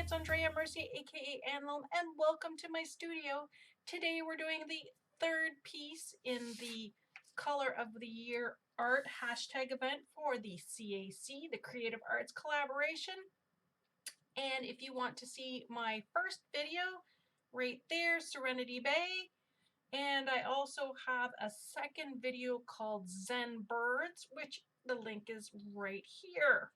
it's Andrea Mercy, aka Annalm, and welcome to my studio. Today we're doing the third piece in the Color of the Year Art hashtag event for the CAC, the Creative Arts Collaboration. And if you want to see my first video, right there, Serenity Bay. And I also have a second video called Zen Birds, which the link is right here.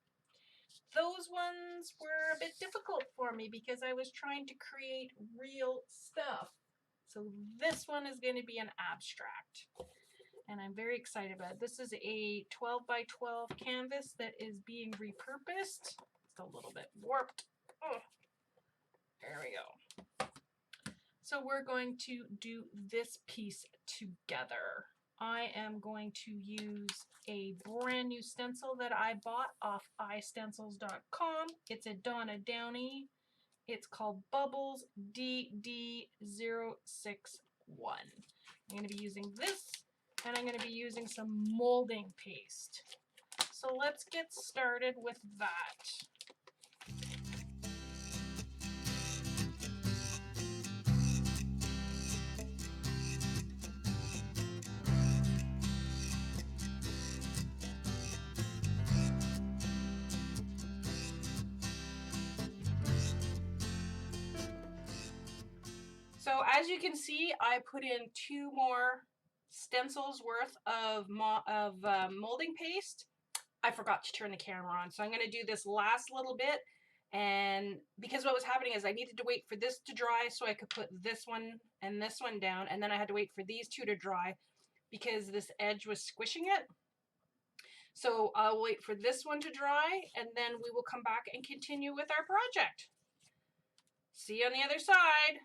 Those ones were a bit difficult for me because I was trying to create real stuff. So this one is going to be an abstract. And I'm very excited about it. This is a 12 by 12 canvas that is being repurposed. It's a little bit warped. Oh, there we go. So we're going to do this piece together. I am going to use a brand new stencil that I bought off istencils.com. It's a Donna Downey. It's called Bubbles DD061. I'm going to be using this, and I'm going to be using some molding paste. So let's get started with that. So as you can see, I put in 2 more stencils worth of molding paste. I forgot to turn the camera on, so I'm going to do this last little bit. And because what was happening is I needed to wait for this to dry so I could put this one and this one down, and then I had to wait for these 2 to dry because this edge was squishing it. So I'll wait for this one to dry, and then we will come back and continue with our project. See you on the other side.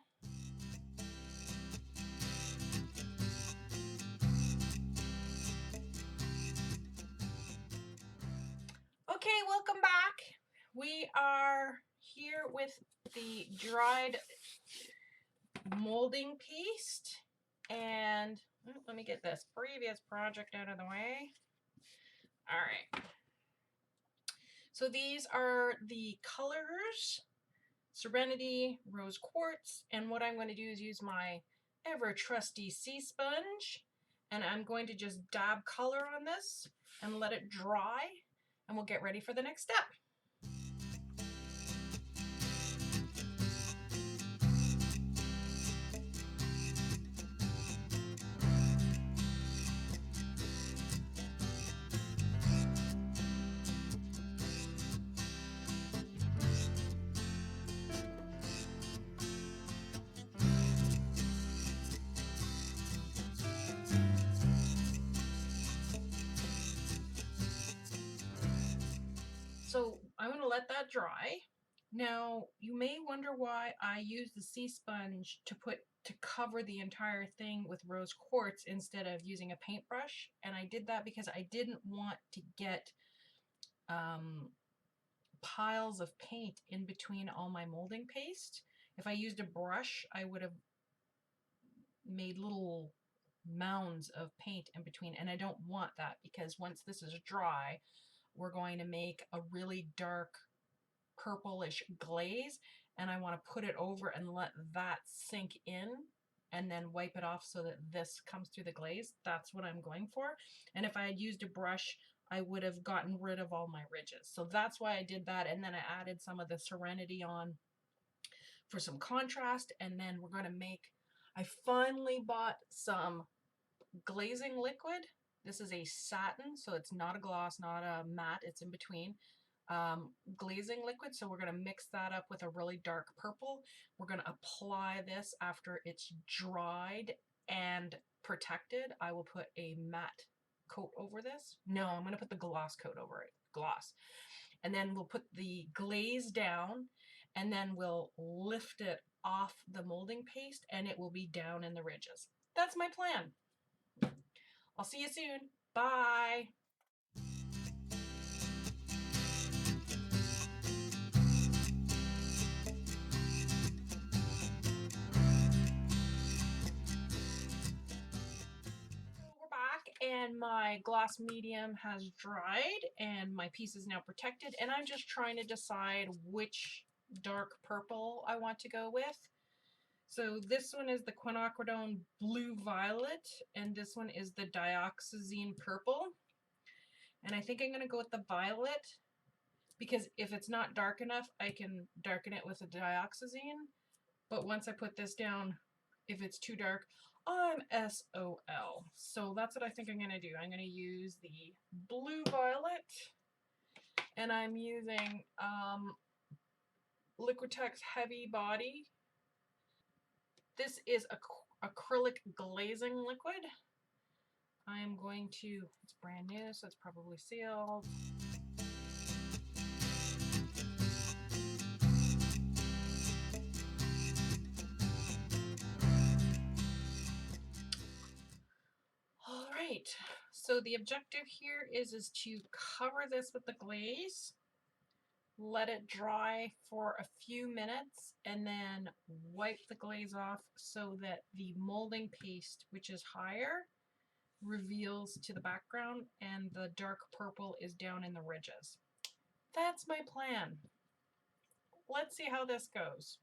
Okay, welcome back. We are here with the dried molding paste, and let me get this previous project out of the way. All right. So these are the colors: Serenity, Rose Quartz, and what I'm going to do is use my ever trusty sea sponge, and I'm going to just dab color on this and let it dry, and we'll get ready for the next step. So I'm going to let that dry. Now, you may wonder why I use the sea sponge to cover the entire thing with rose quartz instead of using a paintbrush. And I did that because I didn't want to get piles of paint in between all my molding paste. If I used a brush, I would have made little mounds of paint in between, and I don't want that because once this is dry, we're going to make a really dark purplish glaze, and I want to put it over and let that sink in and then wipe it off so that this comes through the glaze. That's what I'm going for. And if I had used a brush, I would have gotten rid of all my ridges. So that's why I did that, and then I added some of the Serenity on for some contrast, and then we're going to make, I finally bought some glazing liquid. This is a satin, so it's not a gloss, not a matte, it's in between. Glazing liquid, so we're going to mix that up with a really dark purple. We're going to apply this after it's dried and protected. I will put a matte coat over this. No, I'm going to put the gloss coat over it. Gloss. And then we'll put the glaze down, and then we'll lift it off the molding paste, and it will be down in the ridges. That's my plan. I'll see you soon. Bye. We're back, and my gloss medium has dried and my piece is now protected, and I'm just trying to decide which dark purple I want to go with. So this one is the quinacridone blue violet, and this one is the dioxazine purple. And I think I'm going to go with the violet because if it's not dark enough, I can darken it with a dioxazine. But once I put this down, if it's too dark, I'm SOL. So that's what I think I'm going to do. I'm going to use the blue violet, and I'm using Liquitex Heavy Body. This is acrylic glazing liquid. I'm going to, it's brand new, so it's probably sealed. All right, so the objective here is to cover this with the glaze, let it dry for a few minutes, and then wipe the glaze off so that the molding paste, which is higher, reveals to the background and the dark purple is down in the ridges. That's my plan. Let's see how this goes.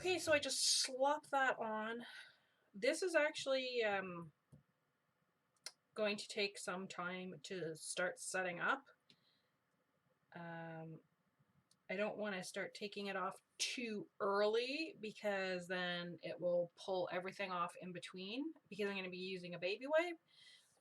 Okay, so I just slop that on. This is actually going to take some time to start setting up. I don't want to start taking it off too early because then it will pull everything off in between, because I'm going to be using a baby wipe,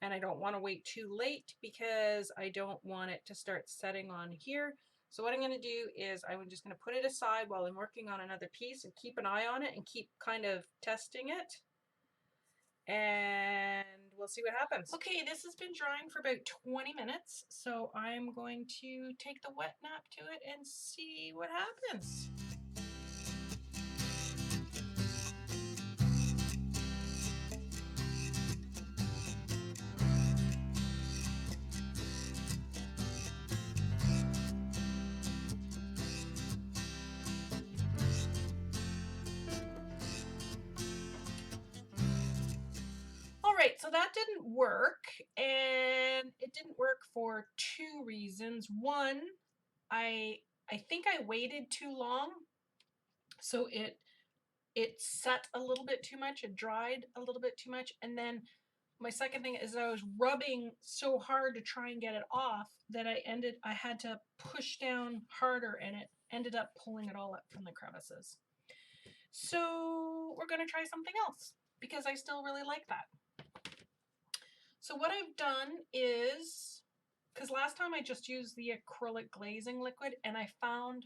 and I don't want to wait too late because I don't want it to start setting on here. So what I'm going to do is I'm just going to put it aside while I'm working on another piece and keep an eye on it and keep kind of testing it. And we'll see what happens. Okay, this has been drying for about 20 minutes, so I'm going to take the wet nap to it and see what happens. All right, so that didn't work, and it didn't work for two reasons. One, I think I waited too long, so it set a little bit too much, it dried a little bit too much, and then my second thing is I was rubbing so hard to try and get it off that I had to push down harder, and it ended up pulling it all up from the crevices. So we're going to try something else because I still really like that. So what I've done is, because last time I just used the acrylic glazing liquid, and I found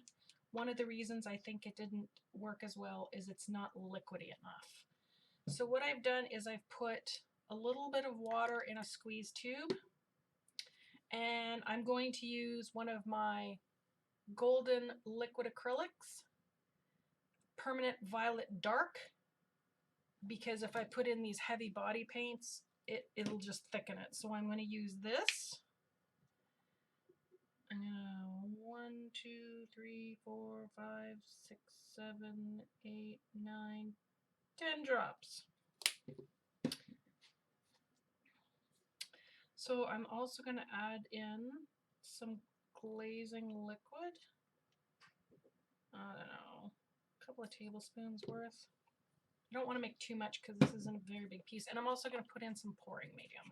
one of the reasons I think it didn't work as well is it's not liquidy enough. So what I've done is I've put a little bit of water in a squeeze tube, and I'm going to use one of my golden liquid acrylics, permanent violet dark, because if I put in these heavy body paints, it'll just thicken it. So I'm going to use this. I'm gonna 1, 2, 3, 4, 5, 6, 7, 8, 9, 10 drops. So I'm also going to add in some glazing liquid. I don't know, a couple of tablespoons worth. I don't want to make too much because this isn't a very big piece. And I'm also going to put in some pouring medium.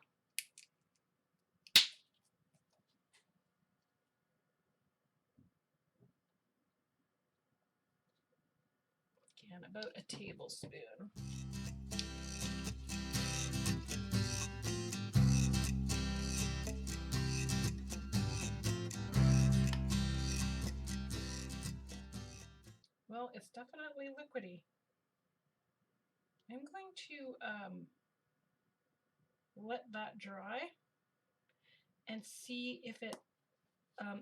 Again, about a tablespoon. Well, it's definitely liquidy. I'm going to let that dry and see if it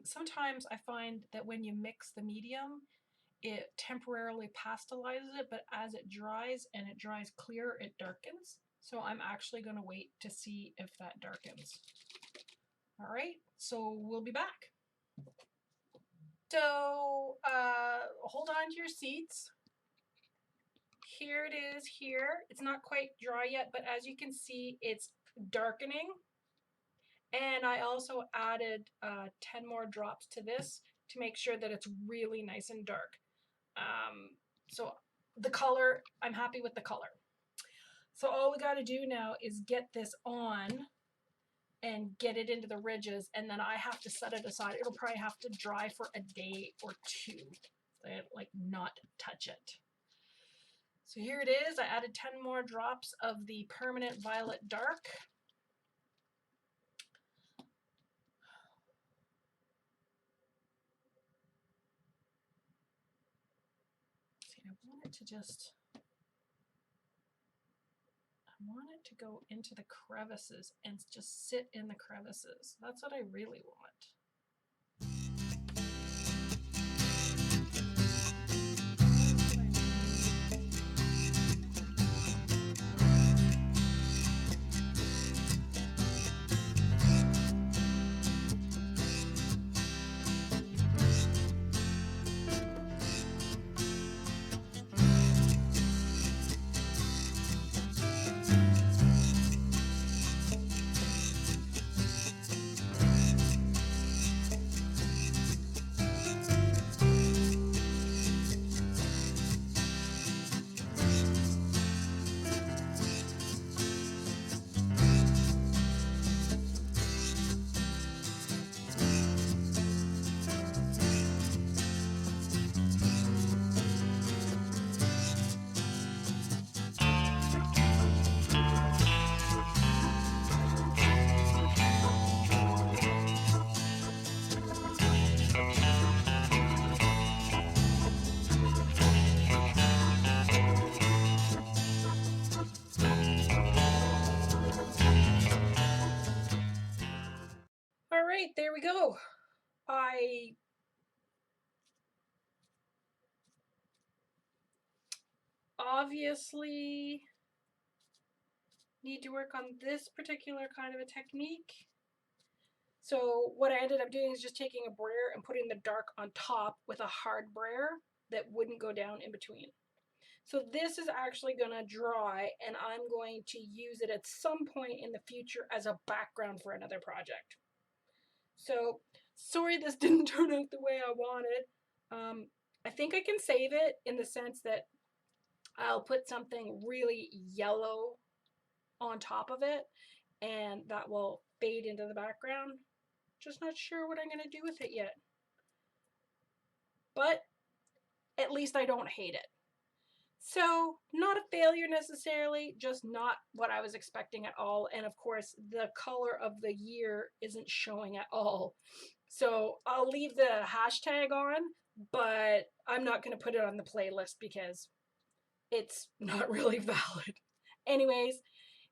Sometimes I find that when you mix the medium, it temporarily pasteurizes it, but as it dries and it dries clear, it darkens. So I'm actually going to wait to see if that darkens. All right, so we'll be back. So hold on to your seats. Here it is here. It's not quite dry yet, but as you can see, it's darkening. And I also added 10 more drops to this to make sure that it's really nice and dark. So the color, I'm happy with the color. So all we got to do now is get this on and get it into the ridges, and then I have to set it aside. It'll probably have to dry for a day or two, like not touch it. So here it is. I added 10 more drops of the Permanent Violet Dark. See, I want it to go into the crevices and just sit in the crevices. That's what I really want. All right, there we go. I obviously need to work on this particular kind of a technique. So what I ended up doing is just taking a brayer and putting the dark on top with a hard brayer that wouldn't go down in between. So this is actually going to dry, and I'm going to use it at some point in the future as a background for another project. So sorry this didn't turn out the way I wanted. I think I can save it in the sense that I'll put something really yellow on top of it, and that will fade into the background. Just not sure what I'm going to do with it yet. But at least I don't hate it. So not a failure necessarily, just not what I was expecting at all. And of course, the color of the year isn't showing at all. So I'll leave the hashtag on, but I'm not going to put it on the playlist because it's not really valid. Anyways,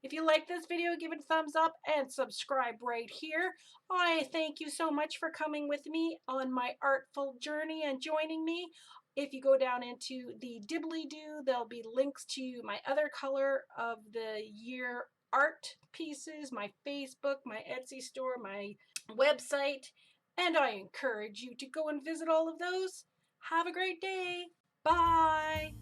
if you like this video, give it a thumbs up and subscribe right here. I thank you so much for coming with me on my artful journey and joining me. If you go down into the dibbly-doo, there'll be links to my other color of the year art pieces, my Facebook, my Etsy store, my website, and I encourage you to go and visit all of those. Have a great day. Bye.